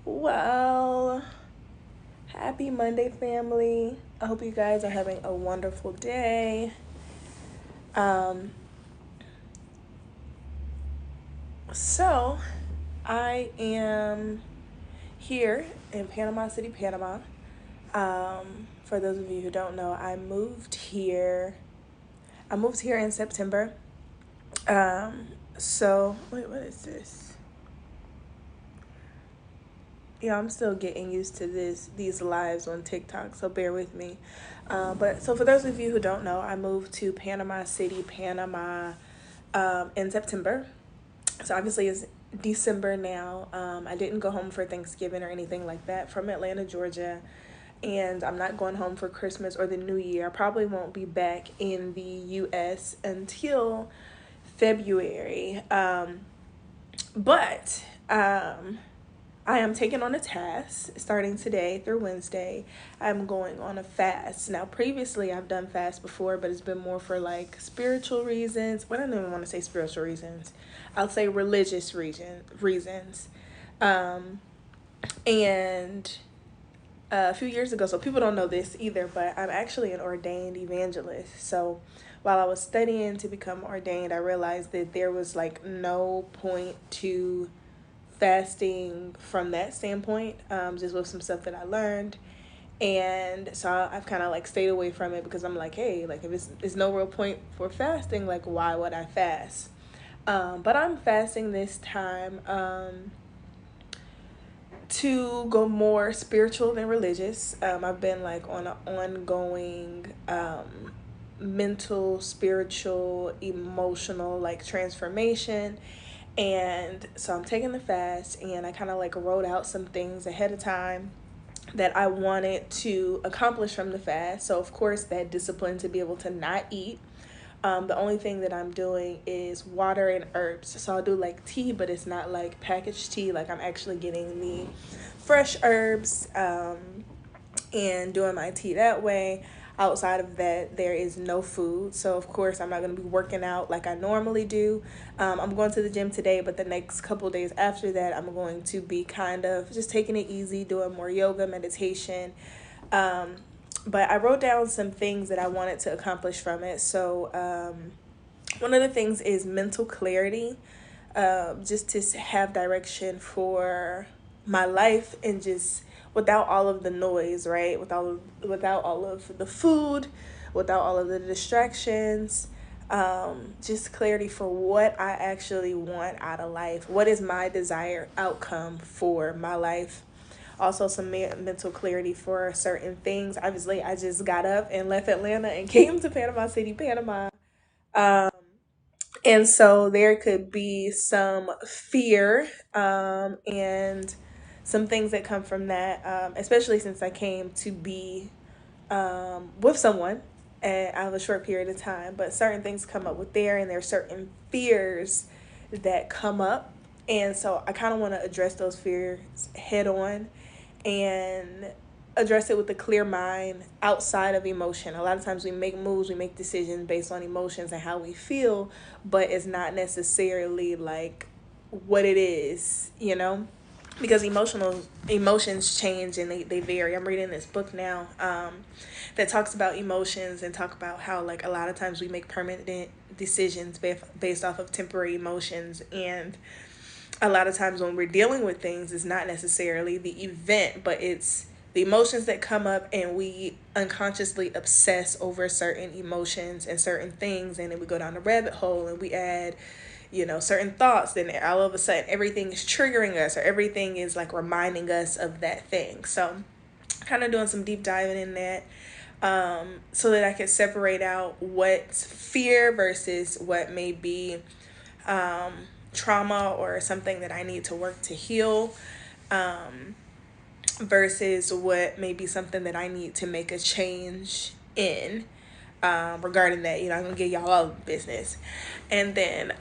Well, happy Monday, family. I hope you guys are having a wonderful day. Um, so, I am here in Panama City, Panama. For those of you who don't know, I moved here. I moved here in September. Wait, what is this? Yeah, I'm still getting used to these lives on TikTok, so bear with me. But so for those of you who don't know, I moved to Panama City, Panama, in September. So obviously it's December now. I didn't go home for Thanksgiving or anything like that from Atlanta, Georgia, and I'm not going home for Christmas or the New Year. I probably won't be back in the U.S. until February. But I am taking on a task starting today through Wednesday. I'm going on a fast. Now, previously, I've done fast before, but it's been more for like spiritual reasons. Well, I don't even want to say spiritual reasons. I'll say religious reasons. Um, and a few years ago, so people don't know this either, but I'm actually an ordained evangelist. So while I was studying to become ordained, I realized that there was like no point to fasting from that standpoint, just with some stuff that I learned. And so I've kind of like stayed away from it because I'm like, hey, like if it's no real point for fasting, like why would I fast? But I'm fasting this time to go more spiritual than religious. I've been like on an ongoing mental, spiritual, emotional like transformation. And so I'm taking the fast, and I kind of like wrote out some things ahead of time that I wanted to accomplish from the fast. So, of course, that discipline to be able to not eat. The only thing that I'm doing is water and herbs. So I'll do like tea, but it's not like packaged tea. Like I'm actually getting the fresh herbs and doing my tea that way. Outside of that, there is no food. So, of course, I'm not going to be working out like I normally do. I'm going to the gym today, but the next couple days after that, I'm going to be kind of just taking it easy, doing more yoga, meditation. Um, but I wrote down some things that I wanted to accomplish from it. So, one of the things is mental clarity, just to have direction for my life and just without all of the noise, right? Without all of the food, without all of the distractions, just clarity for what I actually want out of life. What is my desired outcome for my life? Also, some mental clarity for certain things. Obviously, I just got up and left Atlanta and came to Panama City, Panama. Um, and so there could be some fear and some things that come from that, especially since I came to be with someone and I have a short period of time. But certain things come up with there, and there are certain fears that come up. And so I kind of want to address those fears head on and address it with a clear mind outside of emotion. A lot of times we make moves, we make decisions based on emotions and how we feel, but it's not necessarily like what it is, you know? Because emotions change and they vary. I'm reading this book now that talks about emotions and talk about how like a lot of times we make permanent decisions based off of temporary emotions, and a lot of times when we're dealing with things, it's not necessarily the event, but it's the emotions that come up, and we unconsciously obsess over certain emotions and certain things, and then we go down the rabbit hole and we add, certain thoughts. Then all of a sudden, everything is triggering us, or everything is like reminding us of that thing. So, kind of doing some deep diving in that, so that I can separate out what's fear versus what may be um, trauma or something that I need to work to heal, versus what may be something that I need to make a change in, regarding that. I'm going to give y'all all the business. And then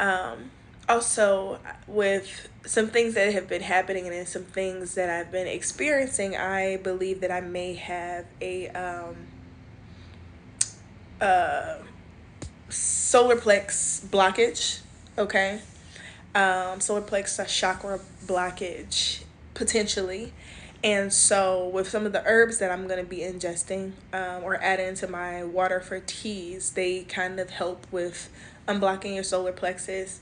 also with some things that have been happening and then some things that I've been experiencing, I believe that I may have solar plex blockage. Okay. Solar plex chakra blockage potentially. And so, with some of the herbs that I'm going to be ingesting or adding to my water for teas, they kind of help with unblocking your solar plexus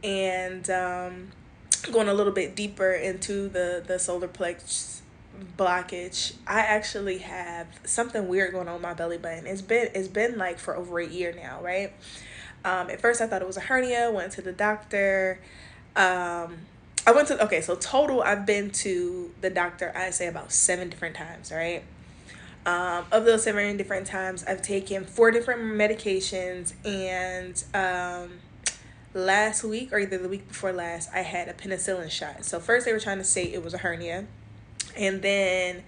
and going a little bit deeper into the solar plex blockage. I actually have something weird going on with my belly button. It's been like for over a year now, right? At first I thought it was a hernia, went to the doctor. Um, I went to, okay, so total, I've been to the doctor, I'd say about 7 different times, right? Of those 7 different times, I've taken 4 different medications, and last week or either the week before last, I had a penicillin shot. So first they were trying to say it was a hernia, and then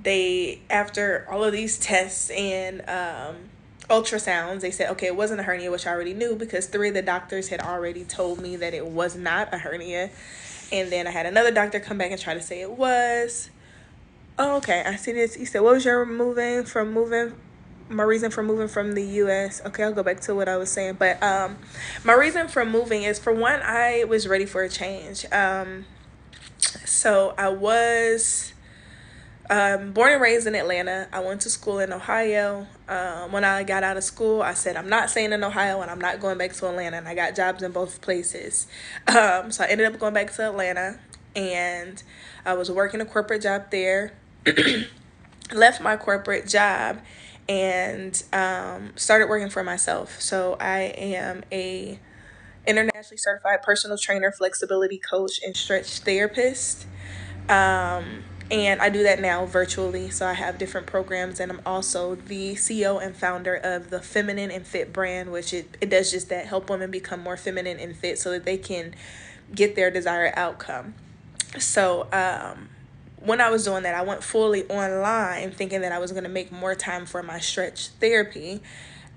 they, after all of these tests and ultrasounds, they said, okay, it wasn't a hernia, which I already knew because 3 of the doctors had already told me that it was not a hernia. And then I had another doctor come back and try to say it was. Oh, okay, I see this. He said, what was your my reason for moving from the US? Okay, I'll go back to what I was saying. But my reason for moving is, for one, I was ready for a change. So I was born and raised in Atlanta. I went to school in Ohio. When I got out of school, I said, I'm not staying in Ohio and I'm not going back to Atlanta. And I got jobs in both places. So I ended up going back to Atlanta, and I was working a corporate job there. Left my corporate job and started working for myself. So I am a internationally certified personal trainer, flexibility coach, and stretch therapist. And I do that now virtually. So I have different programs, and I'm also the CEO and founder of the Feminine and Fit brand, which it does just that, help women become more feminine and fit so that they can get their desired outcome. So when I was doing that, I went fully online thinking that I was going to make more time for my stretch therapy.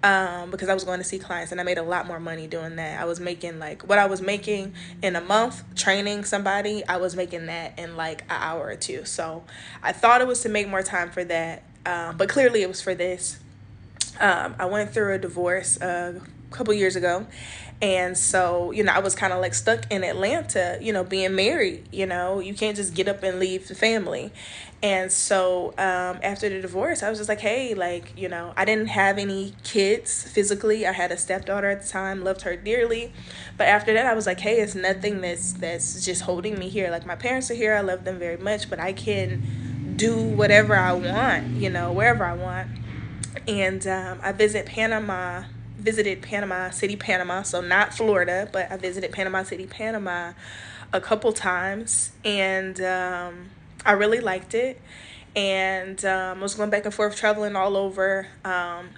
Because I was going to see clients, and I made a lot more money doing that. I was making like what I was making in a month training somebody, I was making that in like an hour or two. So I thought it was to make more time for that, but clearly it was for this. I went through a divorce a couple years ago. And so, I was kind of like stuck in Atlanta, being married. You can't just get up and leave the family. And so after the divorce, I was just like, hey, like, I didn't have any kids physically. I had a stepdaughter at the time, loved her dearly. But after that, I was like, hey, it's nothing that's just holding me here. Like, my parents are here. I love them very much, but I can do whatever I want, wherever I want. And I visited Panama City, Panama. So not Florida, but I visited Panama City, Panama a couple times. And I really liked it. And I was going back and forth, traveling all over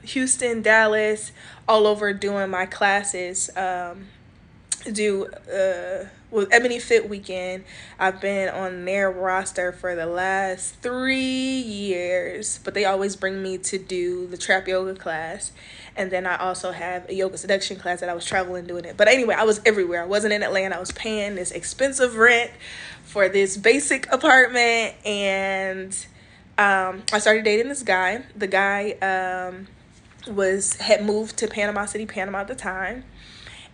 Houston, Dallas, all over doing my classes. With Ebony Fit Weekend, I've been on their roster for the last 3 years, but they always bring me to do the trap yoga class. And then I also have a yoga seduction class that I was traveling doing it. But anyway, I was everywhere. I wasn't in Atlanta. I was paying this expensive rent for this basic apartment. And I started dating this guy. The guy had moved to Panama City, Panama at the time.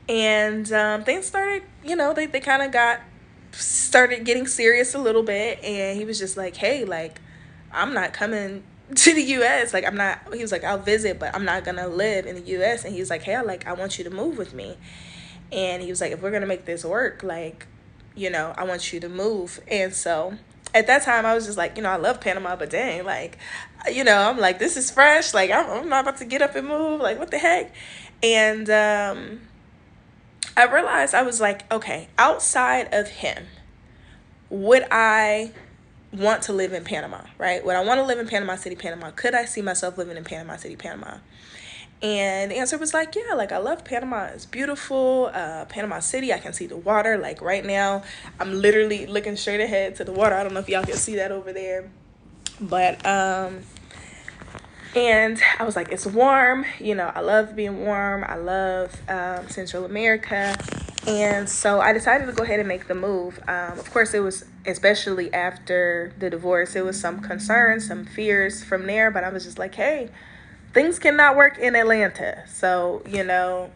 And things started, they kind of started getting serious a little bit. And he was just like, hey, like, I'm not coming to the U.S. Like, he was like, I'll visit, but I'm not going to live in the U.S. And he was like, hey, I want you to move with me. And he was like, if we're going to make this work, like, I want you to move. And so at that time, I was just like, I love Panama, but dang, like, I'm like, this is fresh. Like, I'm not about to get up and move. Like, what the heck? And I realized, I was like, okay, outside of him, would I want to live in Panama, right? Would I want to live in Panama City, Panama? Could I see myself living in Panama City, Panama? And the answer was like, yeah, like, I love Panama. It's beautiful. Panama City, I can see the water. Like, right now, I'm literally looking straight ahead to the water. I don't know if y'all can see that over there. But, and I was like, it's warm. I love being warm. I love Central America. And so I decided to go ahead and make the move. Of course, it was, especially after the divorce, it was some concerns, some fears from there. But I was just like, hey, things cannot work in Atlanta. So,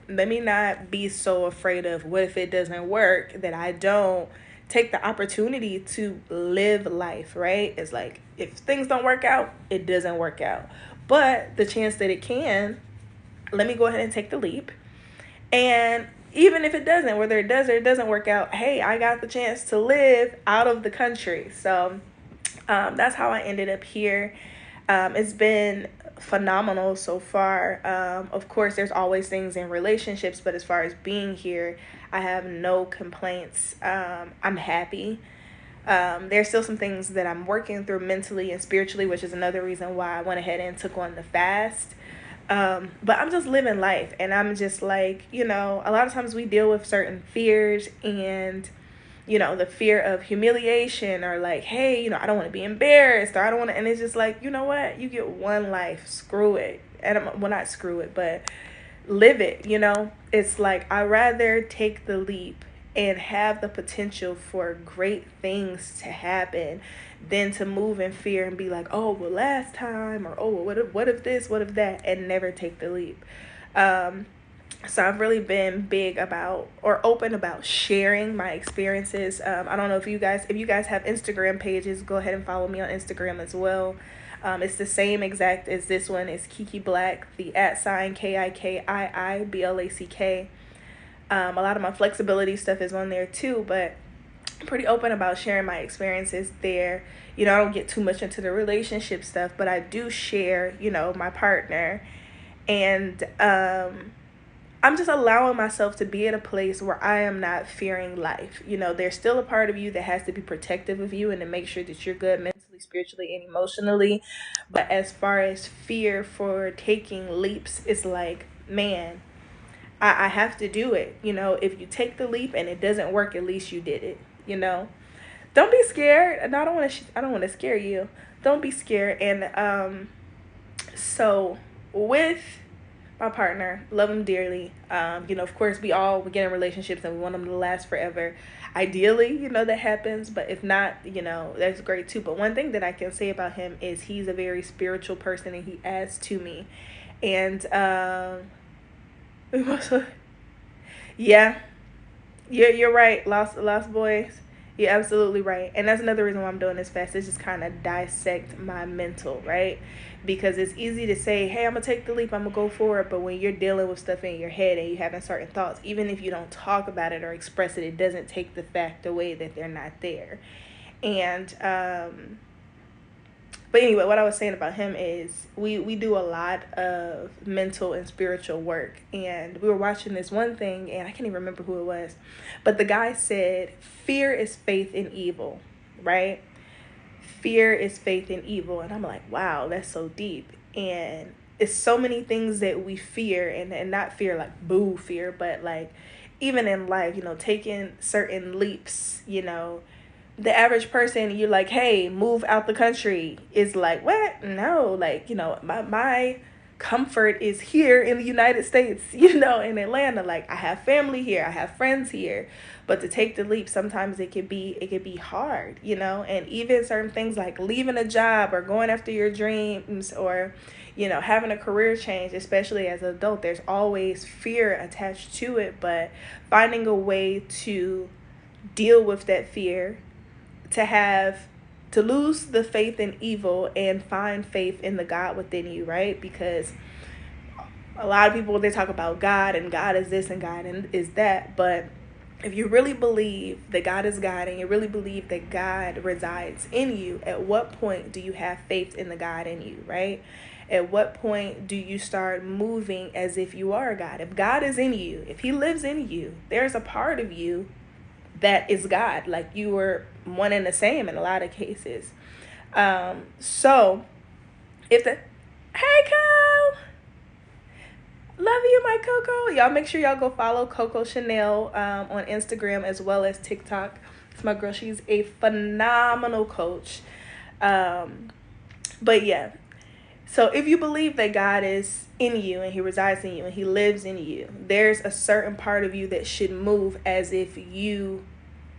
let me not be so afraid of what if it doesn't work that I don't take the opportunity to live life, right? It's like if things don't work out, it doesn't work out. But the chance that it can, let me go ahead and take the leap. And even if it doesn't, whether it does or it doesn't work out, hey, I got the chance to live out of the country. So that's how I ended up here. It's been phenomenal so far. Of course, there's always things in relationships, but as far as being here, I have no complaints. I'm happy. There's still some things that I'm working through mentally and spiritually, which is another reason why I went ahead and took on the fast. But I'm just living life, and I'm just like, a lot of times we deal with certain fears, and the fear of humiliation, or like, hey, I don't want to be embarrassed, or I don't want to, and it's just like, you know what, you get one life, screw it. And well, not screw it, but live it. It's like, I rather take the leap and have the potential for great things to happen than to move in fear and be like, oh, well, last time, or oh, well, what if this, what if that, and never take the leap. So I've really been big about, or open about, sharing my experiences. I don't know if you guys have Instagram pages, go ahead and follow me on Instagram as well. It's the same exact as this one. It's Kiki Black, the @ KIKIIBLACK. A lot of my flexibility stuff is on there too, but I'm pretty open about sharing my experiences there. I don't get too much into the relationship stuff, but I do share, my partner. And I'm just allowing myself to be at a place where I am not fearing life. There's still a part of you that has to be protective of you and to make sure that you're good mentally, spiritually, and emotionally. But as far as fear for taking leaps, it's like, man, I have to do it. If you take the leap and it doesn't work, at least you did it. Don't be scared. And I don't want to scare you. Don't be scared. And so with my partner, love him dearly. Of course, we get in relationships and we want them to last forever. Ideally, that happens, but if not, that's great too. But one thing that I can say about him is he's a very spiritual person, and he adds to me. And yeah, you're right. Lost Boys. You're absolutely right. And that's another reason why I'm doing this fast. Is just kind of dissect my mental, right? Because it's easy to say, hey, I'm going to take the leap, I'm going to go for it. But when you're dealing with stuff in your head and you're having certain thoughts, even if you don't talk about it or express it, it doesn't take the fact away that they're not there. And, but anyway, what I was saying about him is we do a lot of mental and spiritual work. And we were watching this one thing, and I can't even remember who it was. But the guy said, fear is faith in evil, right? Fear is faith in evil. And I'm like, wow, that's so deep. And it's so many things that we fear, and not fear like boo fear, but like even in life, taking certain leaps, the average person, you're like, hey, move out the country, is like, what? No, like, my comfort is here in the United States, in Atlanta. Like, I have family here, I have friends here. But to take the leap, sometimes it could be hard, and even certain things like leaving a job or going after your dreams, or having a career change, especially as an adult, there's always fear attached to it. But finding a way to deal with that fear, to lose the faith in evil and find faith in the God within you, right? Because a lot of people, they talk about God, and God is this and God is that, but if you really believe that God is God, and you really believe that God resides in you, at what point do you have faith in the God in you, right? At what point do you start moving as if you are God? If God is in you, if he lives in you, there's a part of you that is God. Like, you were one and the same in a lot of cases. So if the, hey, Cole, love you, my Coco. Y'all make sure y'all go follow Coco Chanel on Instagram as well as TikTok. It's my girl. She's a phenomenal coach. But yeah, so if you believe that God is in you and he resides in you and he lives in you, there's a certain part of you that should move as if you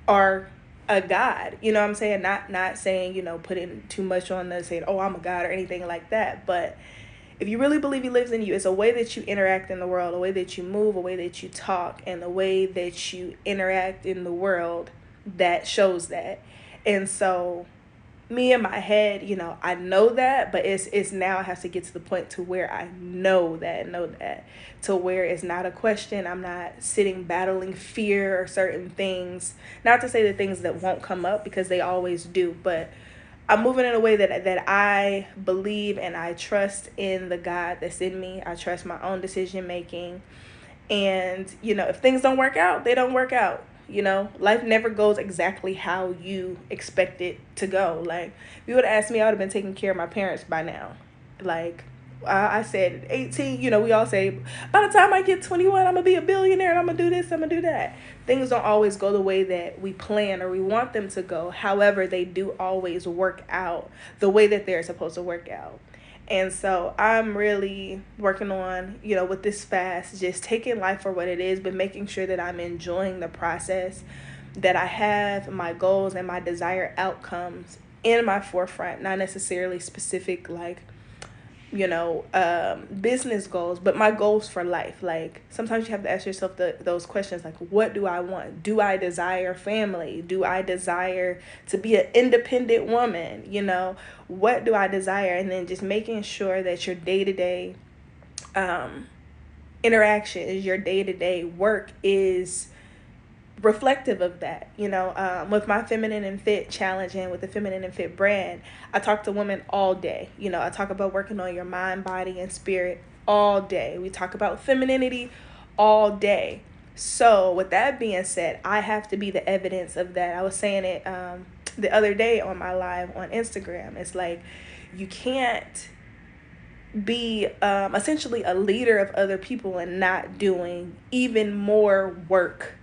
are a God. You know what I'm saying? Not saying, putting too much on the saying, oh, I'm a God or anything like that. But if you really believe he lives in you, it's a way that you interact in the world, a way that you move, a way that you talk, and the way that you interact in the world that shows that. And so me in my head, I know that, but it's now I have to get to the point to where I know that, to where it's not a question. I'm not sitting battling fear or certain things. Not to say the things that won't come up, because they always do, but I'm moving in a way that I believe and I trust in the God that's in me. I trust my own decision making. And, if things don't work out, they don't work out. Life never goes exactly how you expect it to go. Like, if you would have asked me, I would have been taking care of my parents by now. Like, I said 18, we all say, by the time I get 21, I'm going to be a billionaire and I'm going to do this, I'm going to do that. Things don't always go the way that we plan or we want them to go. However, they do always work out the way that they're supposed to work out. And so I'm really working on, with this fast, just taking life for what it is, but making sure that I'm enjoying the process, that I have my goals and my desired outcomes in my forefront, not necessarily specific, like, business goals, but my goals for life. Like, sometimes you have to ask yourself those questions, like, what do I want? Do I desire family? Do I desire to be an independent woman? What do I desire? And then just making sure that your day-to-day interactions, your day-to-day work is reflective of that. With my Feminine and Fit challenge and with the Feminine and Fit brand, I talk to women all day. I talk about working on your mind, body, and spirit all day. We talk about femininity all day. So with that being said, I have to be the evidence of that. I was saying it the other day on my live on Instagram. It's like, you can't be essentially a leader of other people and not doing even more work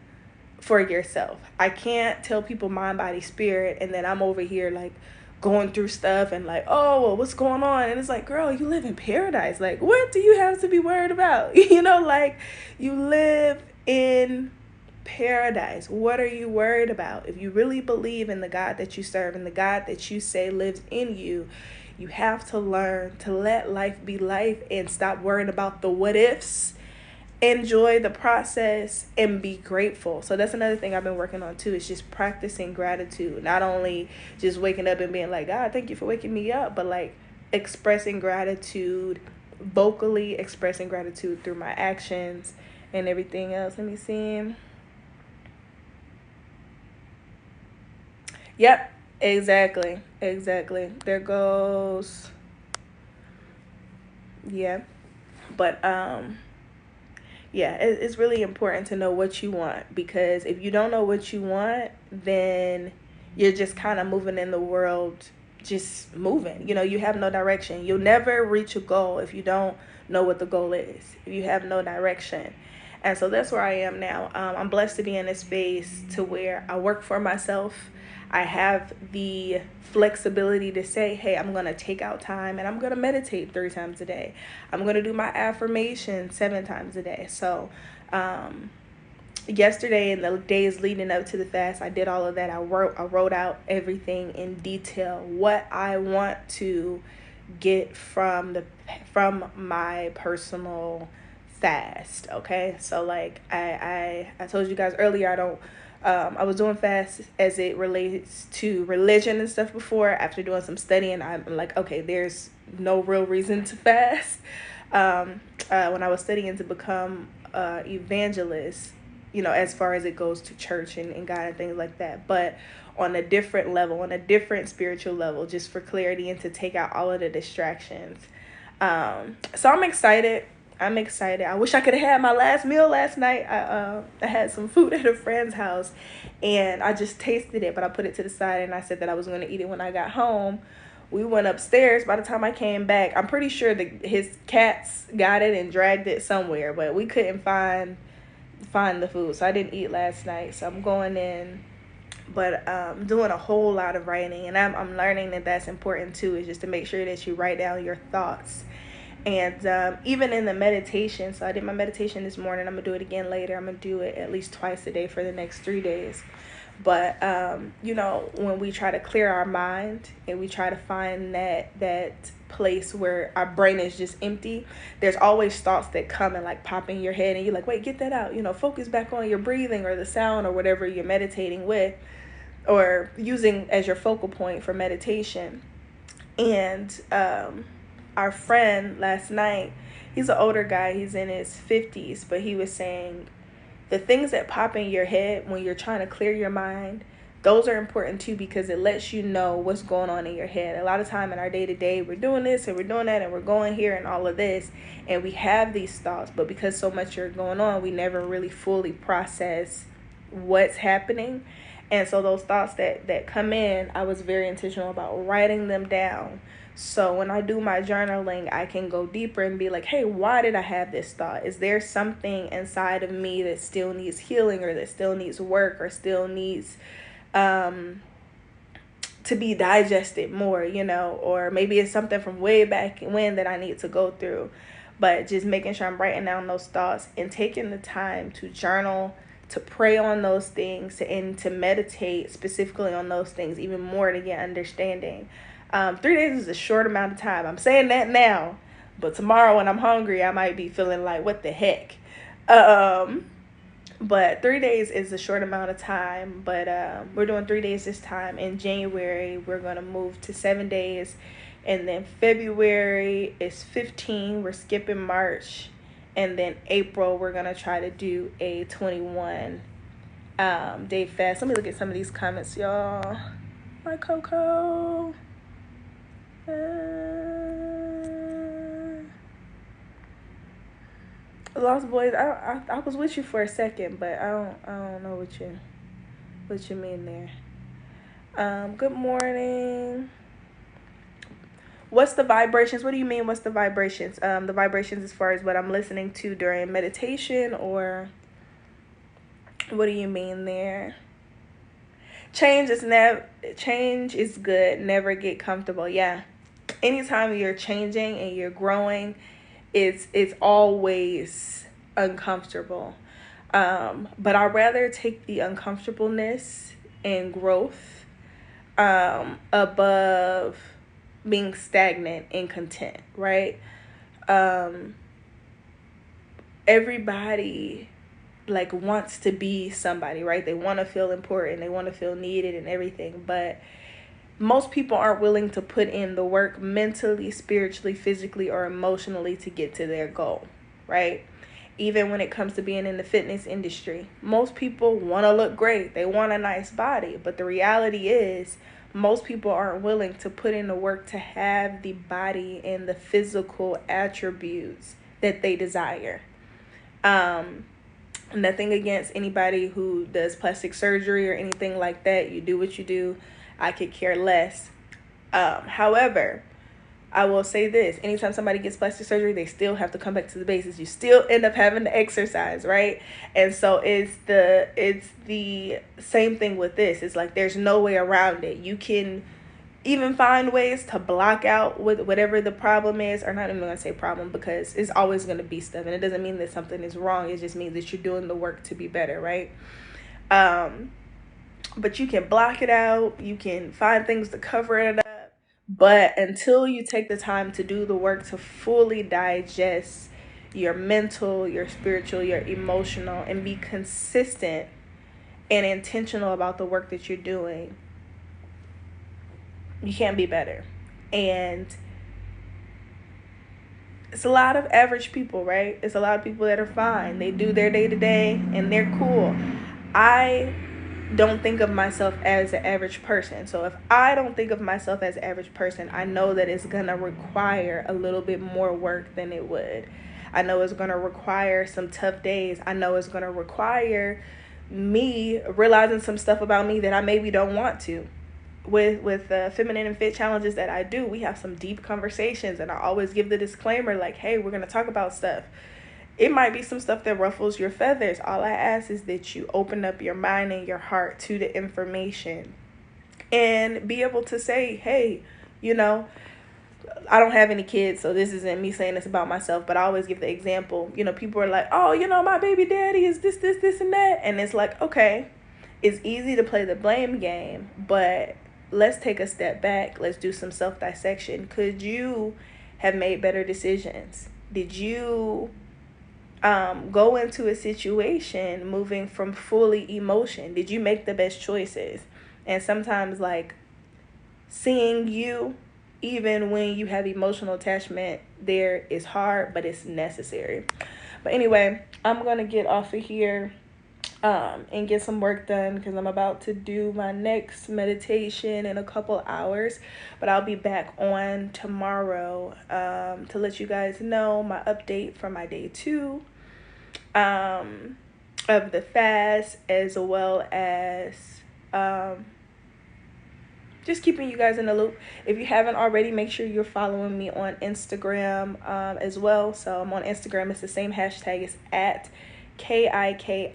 for yourself. I can't tell people mind, body, spirit, and then I'm over here like going through stuff and like, oh, well, what's going on? And it's like, girl, you live in paradise. Like, what do you have to be worried about? Like, you live in paradise. What are you worried about? If you really believe in the God that you serve and the God that you say lives in you, you have to learn to let life be life and stop worrying about the what ifs. Enjoy the process and be grateful. So that's another thing I've been working on too, is just practicing gratitude. Not only just waking up and being like, God, thank you for waking me up, but like expressing gratitude, vocally expressing gratitude through my actions and everything else. Let me see. Yep, exactly. There goes. Yeah. But yeah, it's really important to know what you want, because if you don't know what you want, then you're just kind of moving in the world, just moving. You have no direction. You'll never reach a goal if you don't know what the goal is, if you have no direction. And so that's where I am now. I'm blessed to be in a space to where I work for myself. I have the flexibility to say, hey, I'm going to take out time and I'm going to meditate 3 times a day. I'm going to do my affirmation 7 times a day. So yesterday and the days leading up to the fast, I did all of that. I wrote out everything in detail, what I want to get from my personal fast. Okay, so like I told you guys earlier, I was doing fast as it relates to religion and stuff before. After doing some studying, I'm like, okay, there's no real reason to fast. When I was studying to become evangelist, as far as it goes to church and God and things like that, but on a different level, on a different spiritual level, just for clarity and to take out all of the distractions. So I'm excited. I wish I could have had my last meal last night. I had some food at a friend's house and I just tasted it, but I put it to the side and I said that I was going to eat it when I got home. We went upstairs. By the time I came back, I'm pretty sure his cats got it and dragged it somewhere, but we couldn't find the food. So I didn't eat last night. So I'm going in, but I'm doing a whole lot of writing, and I'm learning that that's important too, is just to make sure that you write down your thoughts. And even in the meditation, so I did my meditation this morning. I'm going to do it again later. I'm going to do it at least twice a day for the next 3 days. But when we try to clear our mind and we try to find that place where our brain is just empty, there's always thoughts that come and like pop in your head, and you're like, wait, get that out. Focus back on your breathing or the sound or whatever you're meditating with or using as your focal point for meditation. And our friend last night, he's an older guy, he's in his 50s, but he was saying the things that pop in your head when you're trying to clear your mind, those are important too, because it lets you know what's going on in your head. A lot of time in our day-to-day, we're doing this and we're doing that and we're going here and all of this, and we have these thoughts, but because so much are going on, we never really fully process what's happening. And so those thoughts that come in, I was very intentional about writing them down. So when I do my journaling, I can go deeper and be like, hey, why did I have this thought? Is there something inside of me that still needs healing, or that still needs work, or still needs to be digested more, or maybe it's something from way back when that I need to go through. But just making sure I'm writing down those thoughts and taking the time to journal, to pray on those things, and to meditate specifically on those things even more to get understanding. 3 days is a short amount of time. I'm saying that now, but tomorrow when I'm hungry, I might be feeling like, what the heck? But 3 days is a short amount of time, but we're doing 3 days this time. In January, we're going to move to 7 days. And then February is 15. We're skipping March. And then April, we're going to try to do a 21 day fast. Let me look at some of these comments, y'all. My Coco. Lost Boys, I was with you for a second, but I don't know what you mean there. Good morning. What's the vibrations? What do you mean, what's the vibrations? The vibrations as far as what I'm listening to during meditation, or what do you mean there? Change is good. Never get comfortable. Yeah. Anytime you're changing and you're growing, it's always uncomfortable. But I'd rather take the uncomfortableness and growth above being stagnant and content, right? Everybody wants to be somebody, right? They want to feel important, they want to feel needed and everything, but most people aren't willing to put in the work mentally, spiritually, physically, or emotionally to get to their goal, right? Even when it comes to being in the fitness industry, most people want to look great. They want a nice body. But the reality is, most people aren't willing to put in the work to have the body and the physical attributes that they desire. Nothing against anybody who does plastic surgery or anything like that. You do what you do. I could care less. However, I will say this. Anytime somebody gets plastic surgery, they still have to come back to the basics. You still end up having to exercise, right? And so it's the same thing with this. It's like there's no way around it. You can even find ways to block out with whatever the problem is, or not even going to say problem, because it's always going to be stuff. And it doesn't mean that something is wrong. It just means that you're doing the work to be better, right? But you can block it out. You can find things to cover it up. But until you take the time to do the work to fully digest your mental, your spiritual, your emotional, and be consistent and intentional about the work that you're doing, you can't be better. And it's a lot of average people, right? It's a lot of people that are fine. They do their day-to-day and they're cool. I don't think of myself as an average person. So if I don't think of myself as an average person, I know that it's going to require a little bit more work than it would. I know it's going to require some tough days. I know it's going to require me realizing some stuff about me that I maybe don't want to. With the feminine and fit challenges that I do, we have some deep conversations, and I always give the disclaimer like, hey, we're going to talk about stuff. It might be some stuff that ruffles your feathers. All I ask is that you open up your mind and your heart to the information and be able to say, hey, I don't have any kids, so this isn't me saying this about myself, but I always give the example. People are like, oh, my baby daddy is this, and that. And it's like, okay, it's easy to play the blame game, but let's take a step back. Let's do some self dissection. Could you have made better decisions? Did you go into a situation moving from fully emotion? Did you make the best choices? And sometimes, like, seeing you, even when you have emotional attachment there, is hard, but it's necessary. But anyway, I'm going to get off of here and get some work done because I'm about to do my next meditation in a couple hours. But I'll be back on tomorrow to let you guys know my update for my day 2 of the fast, as well as just keeping you guys in the loop. If you haven't already, make sure you're following me on Instagram as well. So I'm on Instagram. It's the same hashtag. It's at KIKIIBLACK.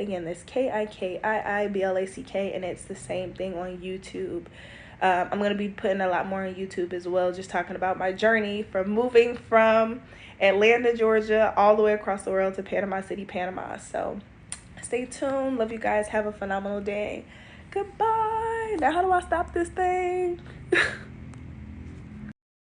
Again, that's KIKIIBLACK, and it's the same thing on YouTube. I'm going to be putting a lot more on YouTube as well, just talking about my journey from moving from Atlanta, Georgia, all the way across the world to Panama City, Panama. So stay tuned. Love you guys. Have a phenomenal day. Goodbye. Now, how do I stop this thing?